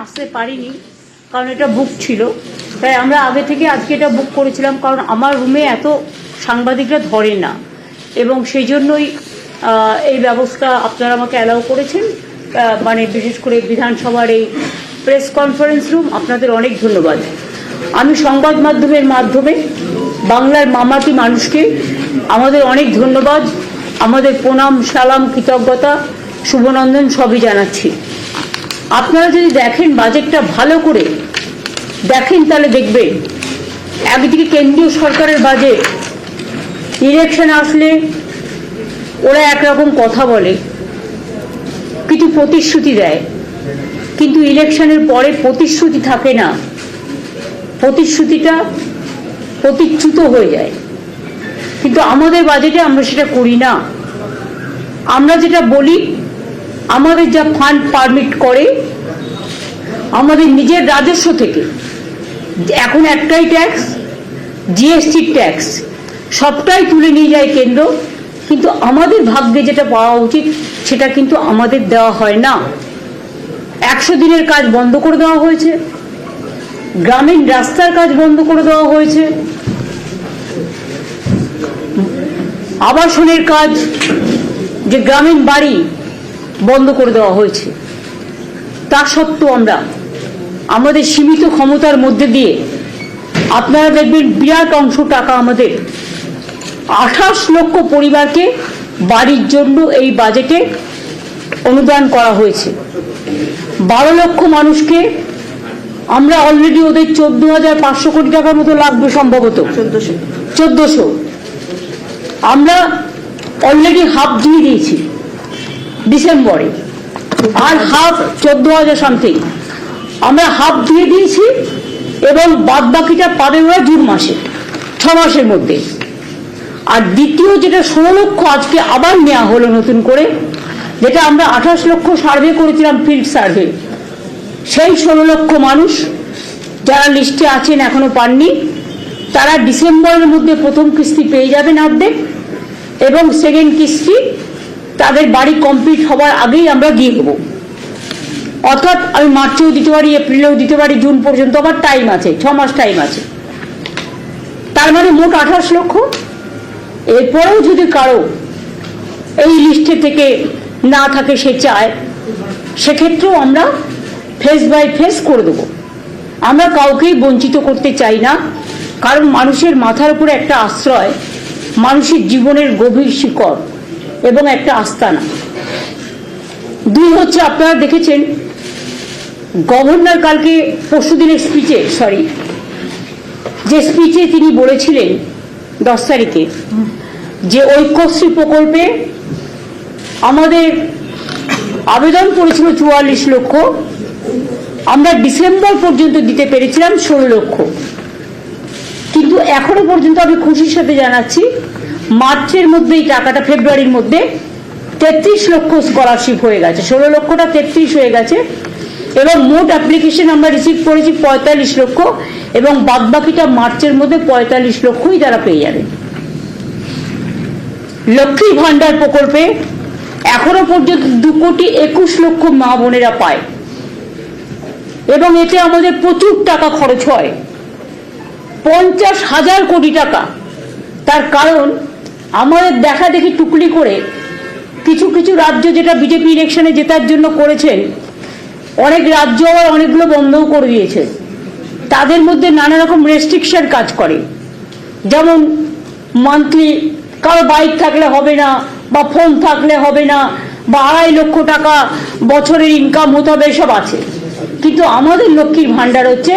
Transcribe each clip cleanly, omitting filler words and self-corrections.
আসতে পারিনি কারণ এটা বুক ছিল, তাই আমরা আগে থেকে আজকে এটা বুক করেছিলাম, কারণ আমার রুমে এত সাংবাদিকরা ধরে না এবং সেই জন্যই এই ব্যবস্থা আপনারা আমাকে অ্যালাউ করেছেন। মানে বিশেষ করে বিধানসভার এই প্রেস কনফারেন্স রুম, আপনাদের অনেক ধন্যবাদ। আমি সংবাদ মাধ্যমের মাধ্যমে বাংলার মামাটি মানুষকে আমাদের অনেক ধন্যবাদ, আমাদের প্রণাম, সালাম, কৃতজ্ঞতা, শুভনন্দন সবই জানাচ্ছি। আপনারা যদি দেখেন বাজেটটা ভালো করে দেখেন তাহলে দেখবেন একদিকে কেন্দ্রীয় সরকারের বাজেট, ইলেকশন আসলে ওরা একরকম কথা বলে, কিছু প্রতিশ্রুতি দেয়, কিন্তু ইলেকশনের পরে প্রতিশ্রুতি থাকে না, প্রতিশ্রুতিটা প্রতিচ্যুত হয়ে যায়। কিন্তু আমাদের বাজেটে আমরা সেটা করি না। আমরা যেটা বলি, আমাদের যা ফান্ড পারমিট করে আমাদের নিজের রাজস্ব থেকে, এখন একটাই ট্যাক্স, জিএসটি ট্যাক্স, সবটাই তুলে নিয়ে যায় কেন্দ্র, কিন্তু আমাদের ভাগ্যে যেটা পাওয়া উচিত সেটা কিন্তু আমাদের দেওয়া হয় না। 100 দিনের কাজ বন্ধ করে দেওয়া হয়েছে, গ্রামীণ রাস্তার কাজ বন্ধ করে দেওয়া হয়েছে, আবাসনের কাজ, যে গ্রামীণ বাড়ি বন্ধ করে দেওয়া হয়েছে। তা সত্ত্বেও আমরা আমাদের সীমিত ক্ষমতার মধ্যে দিয়ে, আপনারা দেখবেন বিরাট অংশ টাকা আমাদের 28 লক্ষ পরিবারকে বাড়ির জন্য এই বাজেটে অনুদান করা হয়েছে। 12 লক্ষ মানুষকে আমরা অলরেডি ওদের 14,500 কোটি টাকার মতো লাগবে, সম্ভবত 1400 আমরা অলরেডি হাফ দিয়ে দিয়েছি ডিসেম্বরে, আর হাফ 14,000 সামথিং আমরা হাফ দিয়ে দিয়েছি, এবং বাদ বাকিটা পাবে ওরা জুন মাসে, 6 মাসের মধ্যে। আর দ্বিতীয় যেটা 16 লক্ষ আজকে আবার নেওয়া হলো নতুন করে, যেটা আমরা 28 লক্ষ সার্ভে করেছিলাম, ফিল্ড সার্ভে, সেই 16 লক্ষ মানুষ যারা লিস্টে আছেন এখনো পাননি, তারা ডিসেম্বরের মধ্যে প্রথম কিস্তি পেয়ে যাবেন অর্ধেক, এবং সেকেন্ড কিস্তি তাদের বাড়ি কমপ্লিট হওয়ার আগেই আমরা দিয়ে দেবো। অর্থাৎ আমি মার্চেও দিতে পারি, এপ্রিলেও দিতে পারি, জুন পর্যন্ত আমার টাইম আছে, 6 মাস টাইম আছে। তার মানে মোট 28 লক্ষ। এরপরেও যদি কারো এই লিস্টে থেকে না থাকে, সে চায়, সেক্ষেত্রেও আমরা ফেস বাই ফেস করে দেবো। আমরা কাউকেই বঞ্চিত করতে চাই না, কারণ মানুষের মাথার উপরে একটা আশ্রয়, মানুষের জীবনের গভীর শিকড় এবং একটা আস্তানা। 2 হচ্ছে, আপনারা দেখেছেন গভর্নর কালকে পরশুদিনের স্পিচে, যে স্পিচে তিনি বলেছিলেন 10 তারিখে, যে ঐক্যশ্রী প্রকল্পে আমাদের আবেদন করেছিল 44 লক্ষ, আমরা ডিসেম্বর পর্যন্ত দিতে পেরেছিলাম 16 লক্ষ। কিন্তু এখনো পর্যন্ত আমি খুশির সাথে জানাচ্ছি, মার্চের মধ্যে এই টাকাটা, ফেব্রুয়ারির মধ্যে 33 লক্ষ স্কলারশিপ হয়ে গেছে, 16 লক্ষটা 33 হয়ে গেছে, এবং মোট অ্যাপ্লিকেশন আমরা রিসিভ করেছি 45 লক্ষ, এবং বাদ বাকিটা মার্চের মধ্যে 45 লক্ষই তারা পেয়ে যাবে। লক্ষ্মী ভান্ডার প্রকল্পে এখনো পর্যন্ত 2,21,00,000 মা বোনেরা পায়, এবং এতে আমাদের প্রচুর টাকা খরচ হয়, 50,000 কোটি টাকা। তার কারণ আমাদের দেখা দেখি টুকলি করে কিছু কিছু রাজ্য, যেটা বিজেপি ইলেকশনে জেতার জন্য করেছেন, অনেক রাজ্য আবার অনেকগুলো বন্ধও করে দিয়েছে। তাদের মধ্যে নানা রকম রেস্ট্রিকশন কাজ করে, যেমন মান্থলি কারো বাইক থাকলে হবে না, বা ফোন থাকলে হবে না, বা 2.5 লক্ষ টাকা বছরের ইনকাম হতে হবে, এসব আছে। কিন্তু আমাদের লক্ষ্মীর ভান্ডার হচ্ছে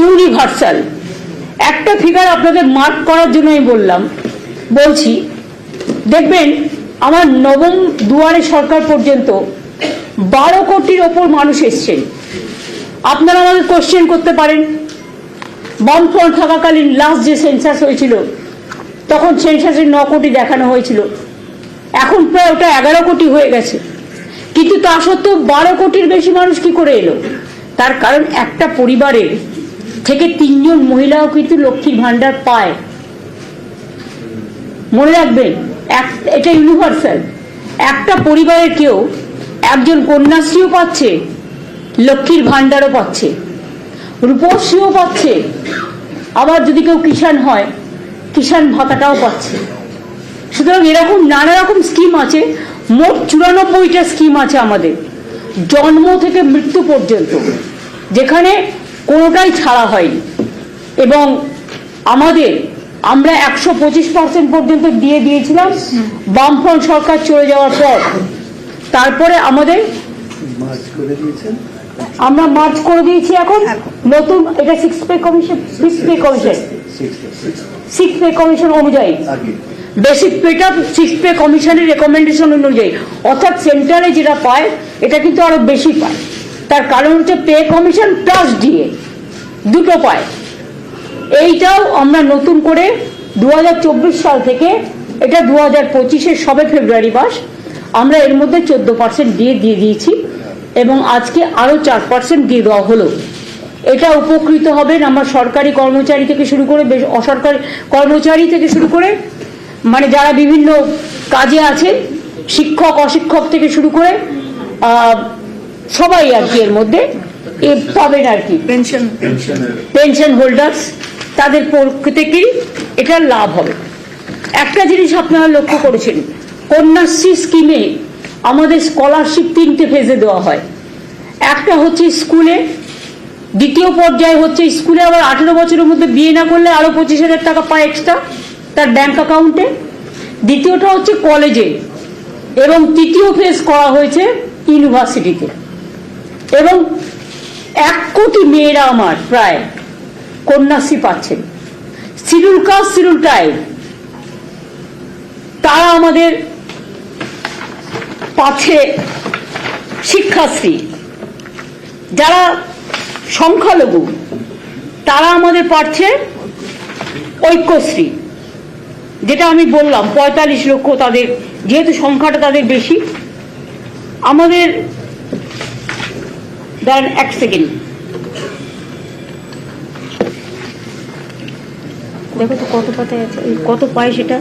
ইউনিভার্সাল। একটা ফিগার আপনাদের মার্ক করার জন্য আমি বলছি, দেখবেন আমার নবম দুয়ারে সরকার পর্যন্ত 12 কোটির ওপর মানুষ এসছেন। আপনারা আমাদের কোশ্চেন করতে পারেন, বামফ্রন্ট থাকাকালীন লাস্ট যে সেন্সাস হয়েছিল, তখন সেন্সাসে 9 কোটি দেখানো হয়েছিল, এখন প্রায় ওটা 11 কোটি হয়ে গেছে। কিন্তু তা সত্ত্বেও 12 কোটির বেশি মানুষ কি করে এলো? তার কারণ একটা পরিবারের থেকে 3 জন মহিলাও কিন্তু লক্ষ্মীর ভান্ডার পায়। মনে রাখবেন, এটা ইউনিভার্সাল। একটা পরিবারের কেউ একজন কন্যাশ্রীও পাচ্ছে, লক্ষ্মীর ভাণ্ডারও পাচ্ছে, রূপশ্রীও পাচ্ছে, আবার যদি কেউ কিষাণ হয় কিষাণ ভাতাটাও পাচ্ছে। সুতরাং এরকম নানা রকম স্কিম আছে, মোট 94টা স্কিম আছে আমাদের জন্ম থেকে মৃত্যু পর্যন্ত, যেখানে কোনোটাই ছাড়া হয়নি। এবং আমরা 125% পর্যন্ত দিয়ে দিয়েছিলাম বামফ্রন্ট সরকার চলে যাওয়ার পর। তারপরে আমরা মার্চ করে দিয়েছি এখন নতুন, এটা সিক্স পে কমিশন অনুযায়ী, বেসিক পেটা সিক্স পে কমিশনের রেকমেন্ডেশন অনুযায়ী, অর্থাৎ সেন্ট্রালে যেটা পায় এটা কিন্তু আরো বেশি পায়। তার কারণ হচ্ছে পে কমিশন প্লাস ডিএ দুটো পায়। এইটাও আমরা নতুন করে 2024 সাল থেকে, এটা 2025-এর সবে ফেব্রুয়ারি মাস, আমরা এর মধ্যে 14% দিয়ে দিয়েছি এবং আজকে আরো 4% দিয়ে দেওয়া হলো। এটা উপকৃত হবেন আমার সরকারি কর্মচারী থেকে শুরু করে অসরকারি কর্মচারী থেকে শুরু করে, মানে যারা বিভিন্ন কাজে আছে, শিক্ষক অশিক্ষক থেকে শুরু করে সবাই আর কি এর মধ্যে পাবেন আর কি। পেনশন হোল্ডার্স তাদের প্রত্যেকেরই এটা লাভ হবে। একটা জিনিস আপনারা লক্ষ্য করেছেন, কন্যাশ্রী স্কিমে আমাদের স্কলারশিপ 3টে ফেজে দেওয়া হয়। একটা হচ্ছে স্কুলে, দ্বিতীয় পর্যায়ে হচ্ছে স্কুলে আবার 18 বছরের মধ্যে বিয়ে না করলে আরো 25,000 টাকা পায় এক্সট্রা তার ব্যাংক অ্যাকাউন্টে। দ্বিতীয়টা হচ্ছে কলেজে, এবং তৃতীয় ফেজ করা হয়েছে ইউনিভার্সিটিতে। এবং 1 কোটি মেয়েরা আমার প্রায় কন্যাশ্রী পাচ্ছেন। শিডিউল কাস্ট, শিডিউল ট্রাইব তারা আমাদের পাচ্ছে শিক্ষাশ্রী, যারা সংখ্যালঘু তারা আমাদের পাচ্ছে ঐক্যশ্রী, যেটা আমি বললাম 45 লক্ষ তাদের, যেহেতু সংখ্যাটা তাদের বেশি। আমাদের দাঁড়ান 1 সেকেন্ড, দেখো তো কত পাতায় আছে, কত পায় সেটা।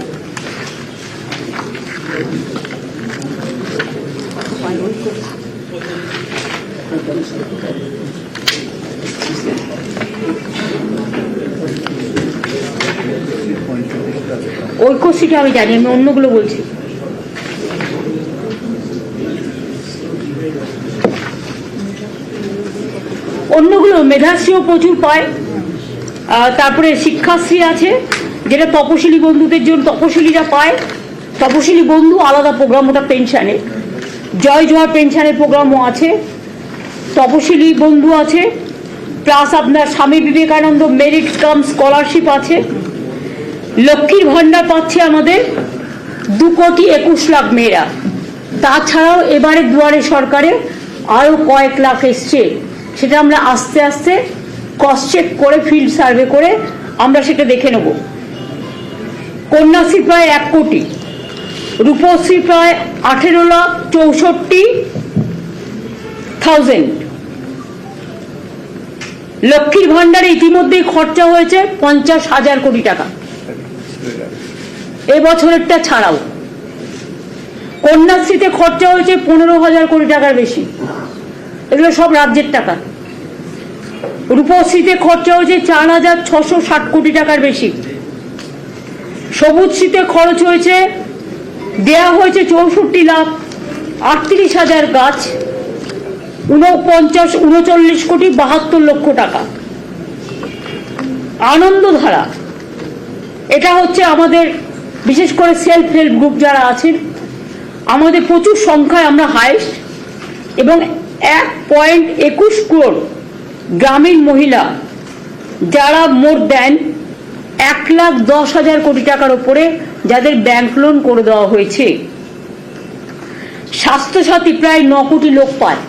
ঐক্যশ্রীটা আমি জানি, আমি অন্যগুলো বলছি। অন্যগুলো মেধাশ্রীও প্রচুর পায়। তারপরে শিক্ষাশ্রী আছে, যেটা তপশিলি বন্ধুদের জন্য, তপশিলিরা পায়। তপশিলি বন্ধু আলাদা প্রোগ্রাম, ওটা পেনশনে। জয় জোয়ার পেনশনের প্রোগ্রামও আছে, তপশিলি বন্ধু আছে, প্লাস আপনার Swami Vivekananda merit cum scholarship আছে। লক্ষ্মীর ভাণ্ডার পাচ্ছে আমাদের 2,21,00,000 মেয়েরা। তাছাড়াও এবারে দুয়ারে সরকারে আরো কয়েক লাখ এসছে, সেটা আমরা আস্তে আস্তে ক্রস চেক করে, ফিল্ড সার্ভে করে আমরা সেটা দেখে নেব। কন্যাশ্রী প্রায় 1 কোটি, রূপশ্রী প্রায় 18,64,000। লক্ষ্মীর ভাণ্ডারে ইতিমধ্যেই খরচা হয়েছে 50,000 কোটি টাকা এবছরেরটা ছাড়াও। কন্যাশ্রীতে খরচা হয়েছে 15,000 কোটি টাকার বেশি, এগুলো সব রাজ্যের টাকা। রূপশ্রীতে খরচা হয়েছে 4,660 কোটি টাকার বেশি। সবুজশ্রীতে খরচ হয়েছে, দেয়া হয়েছে 64,38,000 গাছ, 39,72,72,00,000 টাকা। আনন্দধারা, এটা হচ্ছে আমাদের বিশেষ করে সেলফ হেল্প গ্রুপ যারা আছেন, আমাদের প্রচুর সংখ্যায় আমরা হাইস্ট, এবং 1.21 crore গ্রামীণ মহিলা যারা মোর দেন 1,10,000 কোটি টাকার উপরে, যাদের ব্যাংক লোন করে দেওয়া হয়েছে। স্বাস্থ্যসাথী প্রায় 9 কোটি লোক পায়,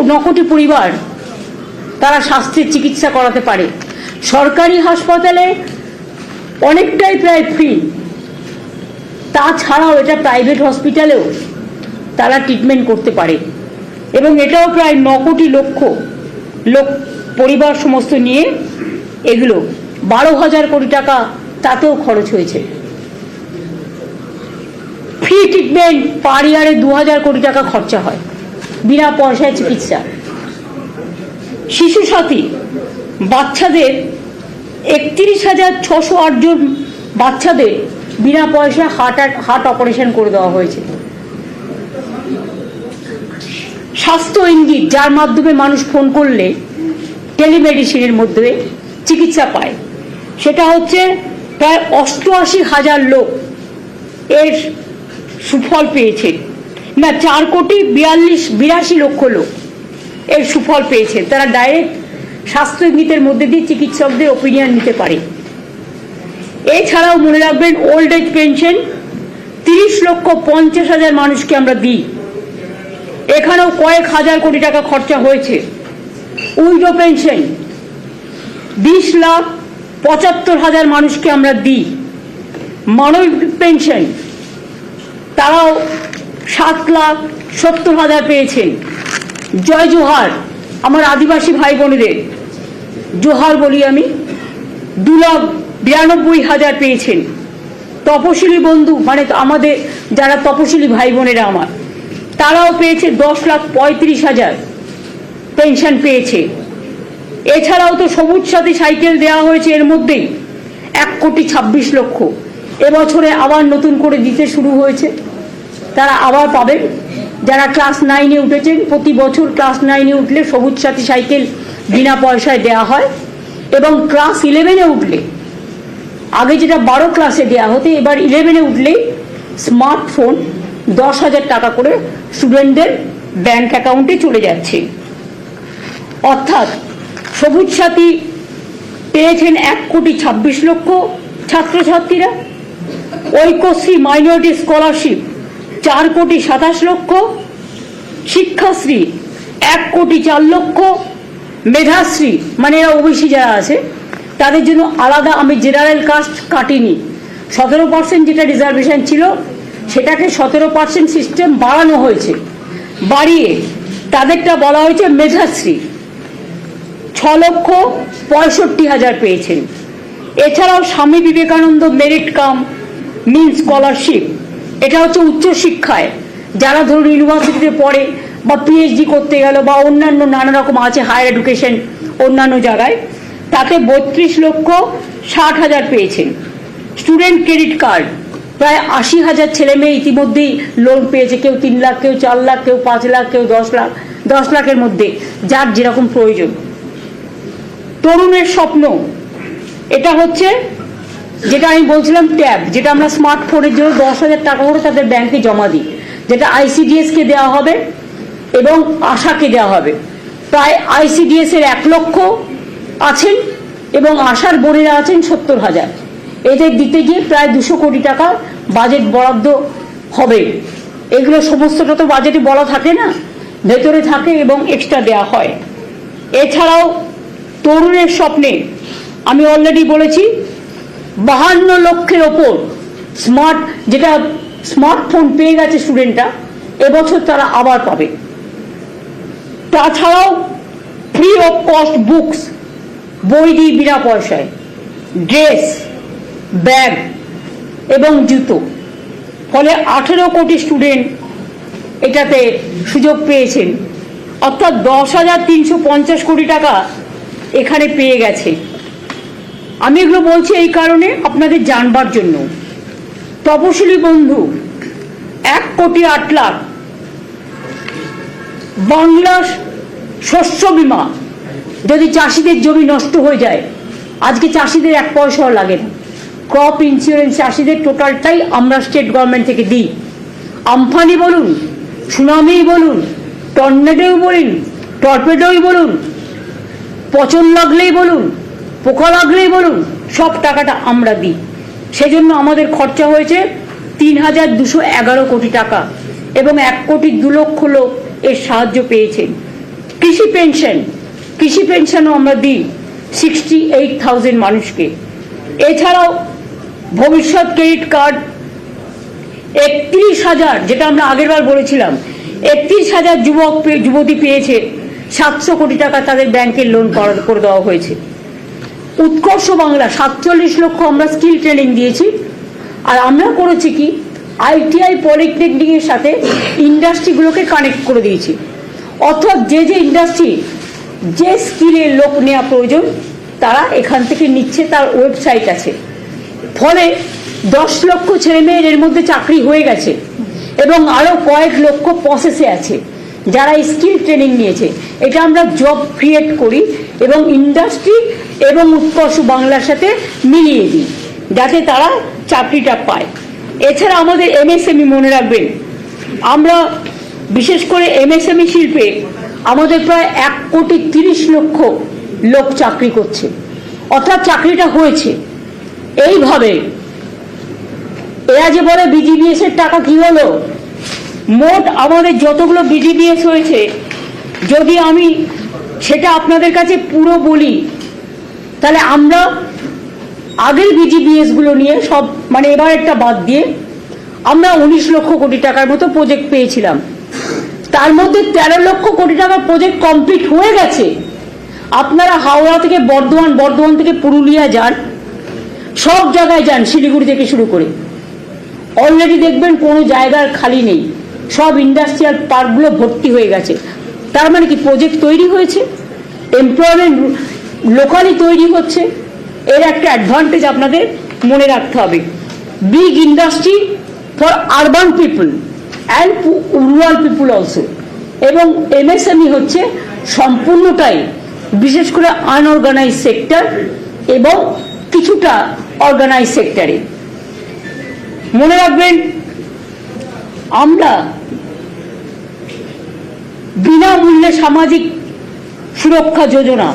9 কোটি পরিবার তারা স্বাস্থ্যের চিকিৎসা করাতে পারে। সরকারি হাসপাতালে অনেকটাই প্রায় ফ্রি, তাছাড়াও এটা প্রাইভেট হসপিটালেও তারা ট্রিটমেন্ট করতে পারে। এবং এটাও প্রায় 9 কোটি লোক পরিবার সমস্ত নিয়ে এগুলো 12,000 কোটি টাকা তাতেও খরচ হয়েছে। ফ্রি ট্রিটমেন্ট পার ইয়ারে 2,000 কোটি টাকা খরচা হয়। বিনা পয়সায় চিকিৎসা। শিশু সাথী বাচ্চাদের 31,608 জন বাচ্চাদের বিনা পয়সায় হার্ট অপারেশন করে দেওয়া হয়েছে। স্বাস্থ্য ইঙ্গিত, যার মাধ্যমে মানুষ ফোন করলে টেলিমেডিসিনের মধ্যে চিকিৎসা পায়, সেটা হচ্ছে প্রায় 88,000 লোক এর সুফল পেয়েছে। না, 4,82 লক্ষ লোক এর সুফল পেয়েছে। তারা ডাইরেক্ট স্বাস্থ্য ইঙ্গিতের মধ্যে দিয়ে চিকিৎসকদের ওপিনিয়ন নিতে পারে। এছাড়াও মনে রাখবেন, ওল্ড এজ পেনশন 30,50,000 মানুষকে আমরা দিই। এখানেও কয়েক হাজার কোটি টাকা খরচা হয়েছে। উইডো পেনশন 20,75,000 মানুষকে আমরা দিই। মানবিক পেনশন তারাও 7,70,000 পেয়েছেন। জয় জোহার আমার আদিবাসী ভাই বোনেদের জোহার বলি আমি, 2,92,000 পেয়েছেন। তপশিলি বন্ধু মানে আমাদের যারা তপশিলি ভাই বোনেরা আমার, তারাও পেয়েছে 10,35,000 পেনশন পেয়েছে। এছাড়াও তো সবুজ সাথী সাইকেল দেওয়া হয়েছে, এর মধ্যেই 1,26,00,000। এবছরে আবার নতুন করে দিতে শুরু হয়েছে, তারা আবার পাবেন। যারা ক্লাস 9-এ উঠেছেন, প্রতি বছর ক্লাস 9-এ উঠলে সবুজ সাথী সাইকেল বিনা পয়সায় দেওয়া হয়। এবং ক্লাস 11-এ উঠলে, আগে যেটা 12 ক্লাসে দেওয়া হতো, এবার 11-এ উঠলেই স্মার্টফোন 10,000 টাকা করে স্টুডেন্টদের ব্যাংক অ্যাকাউন্টে চলে যাচ্ছে। অর্থাৎ সবুজ সাথী পেয়েছেন 1,26,00,000 ছাত্রছাত্রীরা। Aikyashree minority scholarship 4,27,00,000। শিক্ষাশ্রী 1,04,00,000। মেধাশ্রী মানে এরা ওবিসি যারা আছে তাদের জন্য আলাদা, আমি জেনারেল কাস্ট কাটিনি, 17% যেটা রিজার্ভেশন ছিল সেটাকে 17% সিস্টেম বাড়ানো হয়েছে, বাড়িয়ে তাদেরটা বলা হয়েছে মেধাশ্রী। 6,65,000 পেয়েছেন। এছাড়াও Swami Vivekananda merit cum means scholarship, এটা হচ্ছে উচ্চশিক্ষায় যারা ধরুন ইউনিভার্সিটিতে পড়ে বা পিএইচডি করতে গেল বা অন্যান্য নানা রকম আছে হায়ার এডুকেশন অন্যান্য জায়গায়, তাতে 32,60,000 পেয়েছেন। স্টুডেন্ট ক্রেডিট কার্ড প্রায় 80,000 ছেলে মেয়ে ইতিমধ্যেই লোন পেয়েছে, কেউ 3 লাখ, কেউ 4 লাখ, কেউ 5 লাখ, কেউ 10 লাখ, 10 লাখের মধ্যে যার যেরকম প্রয়োজন। তরুণের স্বপ্ন, এটা হচ্ছে যেটা আমি বলছিলাম ট্যাব, যেটা আমরা স্মার্টফোনের জন্য 10,000 টাকা করে তাদের ব্যাংকে জমা দিই, যেটা ICDS কে দেওয়া হবে এবং আশাকে দেওয়া হবে। প্রায় ICDS এর 1 লক্ষ আছেন এবং আশার বোনেরা আছেন 70,000। এদের দিতে গিয়ে প্রায় 200 কোটি টাকা বাজেট বরাদ্দ হবে। এগুলো সমস্তটা তো বাজেটে বলা থাকে না, ভেতরে থাকে এবং এক্সট্রা দেওয়া হয়। এছাড়াও তরুণের স্বপ্নে আমি অলরেডি বলেছি 52 লক্ষের ওপর যেটা স্মার্টফোন পেয়ে গেছে স্টুডেন্টরা, এবছর তারা আবার পাবে। তাছাড়াও ফ্রি অফ কস্ট বুকস, বই দিই বিনা পয়সায়, ড্রেস, ব্যাগ এবং জুতো। ফলে 18 কোটি স্টুডেন্ট এটাতে সুযোগ পেয়েছেন, অর্থাৎ 10,350 কোটি টাকা এখানে পেয়ে গেছে। আমি এগুলো বলছি এই কারণে আপনাদের জানবার জন্য। তপশিলি বন্ধু 1,08,00,000। বাংলা শস্য বীমা, যদি চাষিদের জমি নষ্ট হয়ে যায়, আজকে চাষিদের 1 পয়সাও লাগে না। ক্রপ ইন্স্যুরেন্স চাষিদের টোটালটাই আমরা স্টেট গভর্নমেন্ট থেকে দিই। আমফানি বলুন, সুনামি বলুন, টর্নেডোই বলুন, টর্পেডোই বলুন, পচন লাগলেই বলুন, পোকা লাগলেই বলুন, সব টাকাটা আমরা দিই। সেজন্য আমাদের খরচা হয়েছে 3,211 কোটি টাকা এবং 1,02,00,000 লোক এর সাহায্য পেয়েছেন। কৃষি পেনশনও আমরা দিই 68,000 মানুষকে। এছাড়াও ভবিষ্যৎ ক্রেডিট কার্ড 31,000, যেটা আমরা আগেরবার বলেছিলাম, 31,000 যুবতী পেয়েছে। 700 কোটি টাকা তাদের ব্যাংকের লোন করে দেওয়া হয়েছে। উৎকর্ষ বাংলা 47 লক্ষ আমরা স্কিল ট্রেনিং দিয়েছি। আর আমরা করেছি কি, ITI পলিটেকনিকের সাথে ইন্ডাস্ট্রিগুলোকে কানেক্ট করে দিয়েছি। অর্থাৎ যে যে ইন্ডাস্ট্রি যে স্কিলের লোক নেওয়া প্রয়োজন তারা এখান থেকে নিচ্ছে, তার ওয়েবসাইট আছে। ফলে 10 লক্ষ ছেলে মেয়ের এর মধ্যে চাকরি হয়ে গেছে এবং আরো কয়েক লক্ষ প্রসেসে আছে যারা স্কিল ট্রেনিং নিয়েছে। এটা আমরা জব ক্রিয়েট করি এবং ইন্ডাস্ট্রি এবং উৎকর্ষ বাংলার সাথে মিলিয়ে দিই যাতে তারা চাকরিটা পায়। এছাড়া আমাদের এমএসএমই মনে রাখবেন, আমরা বিশেষ করে এমএসএমই শিল্পে আমাদের প্রায় 1,30,00,000 লোক চাকরি করছে, অর্থাৎ চাকরিটা হয়েছে। এইভাবে এরা যে বলে বিজিবিএস এর টাকা কি হলো, মোট আমাদের যতগুলো বিজিবিএস হয়েছে, যদি আমি সেটা আপনাদের কাছে পুরো বলি তাহলে আমরা আগের বিজিবিএস গুলো নিয়ে সব মানে এবার একটা বাদ দিয়ে আমরা 19 লক্ষ কোটি টাকার মতো প্রজেক্ট পেয়েছিলাম। তার মধ্যে 13 লক্ষ কোটি টাকার প্রজেক্ট কমপ্লিট হয়ে গেছে। আপনারা হাওড়া থেকে বর্ধমান, বর্ধমান থেকে পুরুলিয়া যান, সব জায়গায় যান, শিলিগুড়ি থেকে শুরু করে অলরেডি দেখবেন কোনো জায়গার খালি নেই, সব ইন্ডাস্ট্রিয়াল পার্কগুলো ভর্তি হয়ে গেছে। তার মানে কি প্রজেক্ট তৈরি হয়েছে, এমপ্লয়মেন্ট লোকালি তৈরি হচ্ছে। এর একটা অ্যাডভান্টেজ আপনাদের মনে রাখতে হবে। Big industry for urban people and rural people also. এবং এমএসএমই হচ্ছে সম্পূর্ণটাই বিশেষ করে আনঅর্গানাইজ সেক্টর এবং কিছুটা অর্গানাইজ সেক্টরে। মনে রাখবেন, আমরা বিনামূল্যে সামাজিক সুরক্ষা যোজনা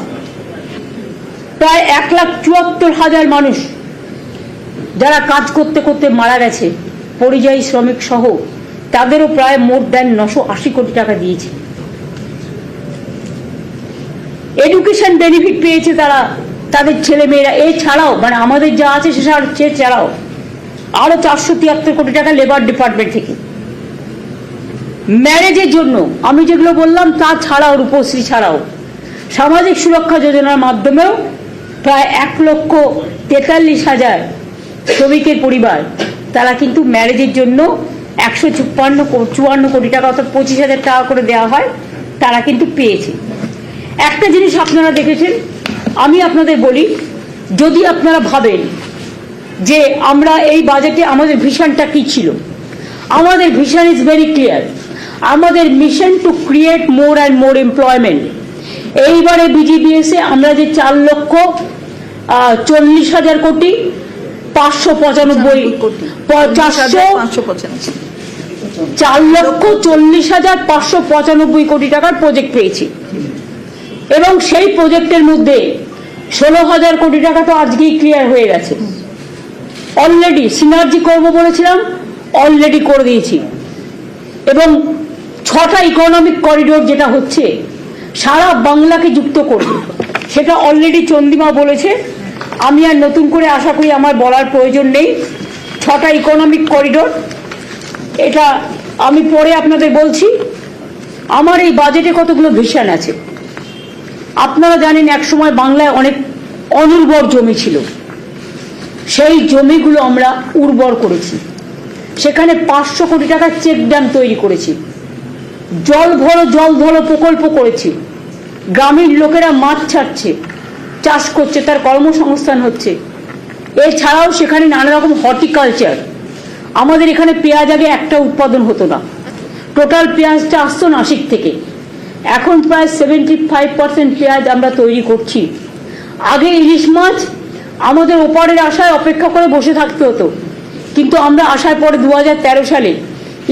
প্রায় 1,74,000 মানুষ যারা কাজ করতে করতে মারা গেছে, পরিযায়ী শ্রমিক সহ, তাদেরও প্রায় মোর দ্যান 980 কোটি টাকা দিয়েছে। এডুকেশন বেনিফিট পেয়েছে তারা, তাদের ছেলে মেয়েরা। এছাড়াও মানে আমাদের যা আছে সে ছাড়াও আরো 473 কোটি টাকা লেবার ডিপার্টমেন্ট থেকে। ম্যারেজের জন্য আমি যেগুলো বললাম তা ছাড়াও, রূপশ্রী ছাড়াও সামাজিক সুরক্ষা যোজনার মাধ্যমেও প্রায় 1,43,000 শ্রমিকের পরিবার তারা কিন্তু ম্যারেজের জন্য 154 কোটি টাকা অর্থাৎ 25,000 টাকা করে দেওয়া হয়, তারা কিন্তু পেয়েছে। একটা জিনিস আপনারা দেখেছেন, আমি আপনাদের বলি, যদি আপনারা ভাবেন যে আমরা এই বাজেটে আমাদের ভিশনটা কি ছিল, আমাদের ভিশন ইজ ভেরি ক্লিয়ার। আমাদের mission to create more and more employment. এইবারে বিজিবিএস এ আমরা যে 4,40,000 কোটি 4,40,595 কোটি টাকার প্রজেক্ট পেয়েছি এবং সেই প্রজেক্টের মধ্যে 16,000 কোটি টাকা তো আজকেই ক্লিয়ার হয়ে গেছে। অলরেডি সিনার্জি করবো বলেছিলাম, অলরেডি করে দিয়েছি। এবং 6টা ইকোনমিক করিডোর যেটা হচ্ছে সারা বাংলাকে যুক্ত করবে, সেটা অলরেডি চন্দ্রিমা বলেছে। আমি আর নতুন করে আশা করি আমার বলার প্রয়োজন নেই। 6টা ইকোনমিক করিডোর, এটা আমি পরে আপনাদের বলছি। আমার এই বাজেটে কতগুলো ভিশন আছে। আপনারা জানেন একসময় বাংলায় অনেক অনুর্বর জমি ছিল, সেই জমিগুলো আমরা উর্বর করেছি। সেখানে 500 কোটি টাকার চেক ড্যাম তৈরি করেছি, জল ধরো প্রকল্প করেছি। গ্রামের লোকেরা মাছ ছাড়ছে, চাষ করছে, তার কর্মসংস্থান হচ্ছে। এছাড়াও সেখানে নানা রকম হর্টিকালচার। আমাদের এখানে পেঁয়াজ আগে একটা উৎপাদন হতো না, টোটাল পেঁয়াজটা আসতো নাসিক থেকে। এখন প্রায় 75% পেঁয়াজ আমরা তৈরি করছি। আগে ইলিশ মাছ আমাদের ওপারের আশায় অপেক্ষা করে বসে থাকতে হতো, কিন্তু আমরা আসার পরে 2013 সালে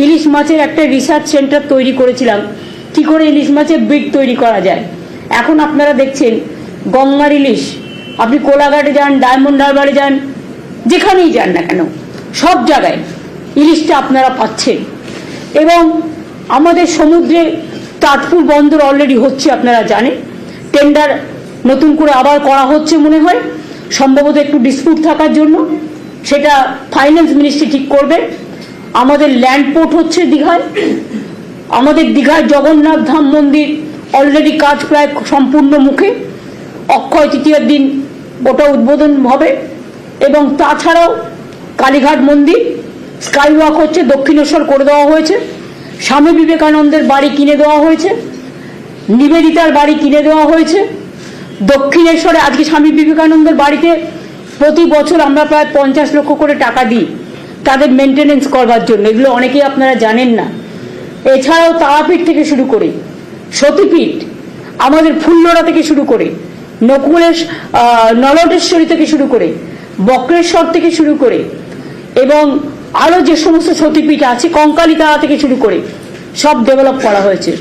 ইলিশ মাছের একটা রিসার্চ সেন্টার তৈরি করেছিলাম, কি করে ইলিশ মাছের ব্রিড তৈরি করা যায়। এখন আপনারা দেখছেন গঙ্গার ইলিশ, আপনি কোলাঘাটে যান, ডায়মন্ড হারবারে যান, যেখানেই যান না কেন সব জায়গায় ইলিশটা আপনারা পাচ্ছেন। এবং আমাদের সমুদ্রে তাজপুর বন্দর অলরেডি হচ্ছে, আপনারা জানেন। টেন্ডার নতুন করে আবার করা হচ্ছে মনে হয়, সম্ভবত একটু ডিসপিউট থাকার জন্য, সেটা ফাইন্যান্স মিনিস্ট্রি ঠিক করবে। আমাদের ল্যান্ড পোর্ট হচ্ছে দীঘায়, আমাদের দীঘায় জগন্নাথ ধাম মন্দির অলরেডি কাজ প্রায় সম্পূর্ণ মুখে, অক্ষয় তৃতীয়ার দিন ওটা উদ্বোধন হবে। এবং তাছাড়াও কালীঘাট মন্দির স্কাইওয়াক হচ্ছে, দক্ষিণেশ্বর করে দেওয়া হয়েছে, স্বামী বিবেকানন্দের বাড়ি কিনে দেওয়া হয়েছে, নিবেদিতার বাড়ি কিনে দেওয়া হয়েছে। দক্ষিণেশ্বরে আজকে স্বামী বিবেকানন্দের বাড়িতে প্রতি বছর আমরা প্রায় 50 লক্ষ করে টাকা দিই তাদের মেনটেনেন্স করবার জন্য, এগুলো অনেকেই আপনারা জানেন না। এছাড়াও তারাপীঠ থেকে শুরু করে সতীপীঠ, আমাদের ফুল্লরা থেকে শুরু করে নলটেশ্বরী থেকে শুরু করে বক্রেশ্বর থেকে শুরু করে এবং আরো যে সমস্ত সতীপীঠ আছে কঙ্কালীতলা থেকে শুরু করে সব ডেভেলপ করা হয়েছে।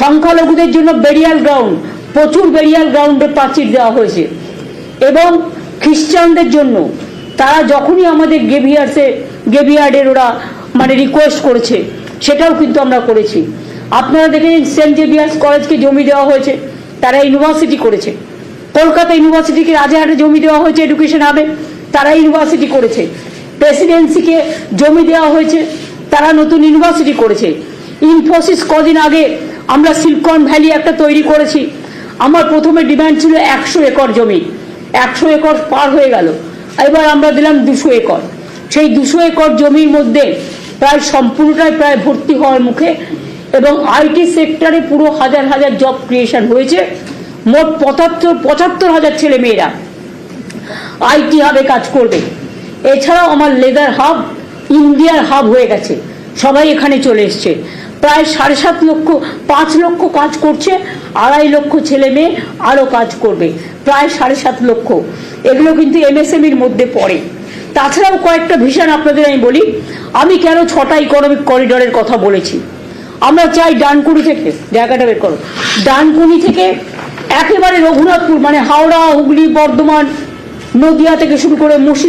সংখ্যালঘুদের জন্য বেরিয়াল গ্রাউন্ড, প্রচুর বেরিয়াল গ্রাউন্ডে প্রাচীর দেওয়া হয়েছে এবং খ্রিস্টানদের জন্য তারা যখনই আমাদের গেভিয়ার্ডের ওরা মানে রিকোয়েস্ট করেছে সেটাও কিন্তু আমরা করেছি। আপনারা দেখেছেন সেন্ট জেভিয়ার্স কলেজকে জমি দেওয়া হয়েছে, তারা ইউনিভার্সিটি করেছে। কলকাতা ইউনিভার্সিটিকে রাজারহাটে জমি দেওয়া হয়েছে এডুকেশন হাবে, তারা ইউনিভার্সিটি করেছে। প্রেসিডেন্সিকে জমি দেওয়া হয়েছে, তারা নতুন ইউনিভার্সিটি করেছে। ইনফোসিস কদিন আগে আমরা সিলিকন ভ্যালি একটা তৈরি করেছি। আমার প্রথমে ডিমান্ড ছিল 100 একর জমি, 100 একর পার হয়ে গেল, এবার আমরা দিলাম 200 একর। সেই 200 একর জমির মধ্যে প্রায় সম্পূর্ণটাই প্রায় ভর্তি হওয়ার মুখে এবং আইটি সেক্টরে পুরো হাজার হাজার জব ক্রিয়েশন হয়েছে। মোট 75,000 ছেলে মেয়েরা আইটি হাবে কাজ করবে। এছাড়াও আমার লেদার হাব ইন্ডিয়ার হাব হয়ে গেছে, সবাই এখানে চলে এসছে। প্রায় 7.5 লক্ষ, 5 লক্ষ কাজ করছে, 2.5 লক্ষ ছেলে মেয়ে আরো কাজ করবে, প্রায় 7.5 লক্ষ। এগুলো কিন্তু এমএসএমইর মধ্যে পড়ে। তাছাড়াও কয়েকটা ভিশন আপনাদের আমি বলি। আমি কেন 6টা ইকোনমিক করিডোরের কথা বলেছি। আমরা চাই ডানকুনি থেকে, জায়গাটা বের করো, ডানকুনি থেকে একেবারে রঘুনাথপুর মানে হাওড়া, হুগলি, বর্ধমান, নদিয়া থেকে শুরু করে মুর্শিদাবাদ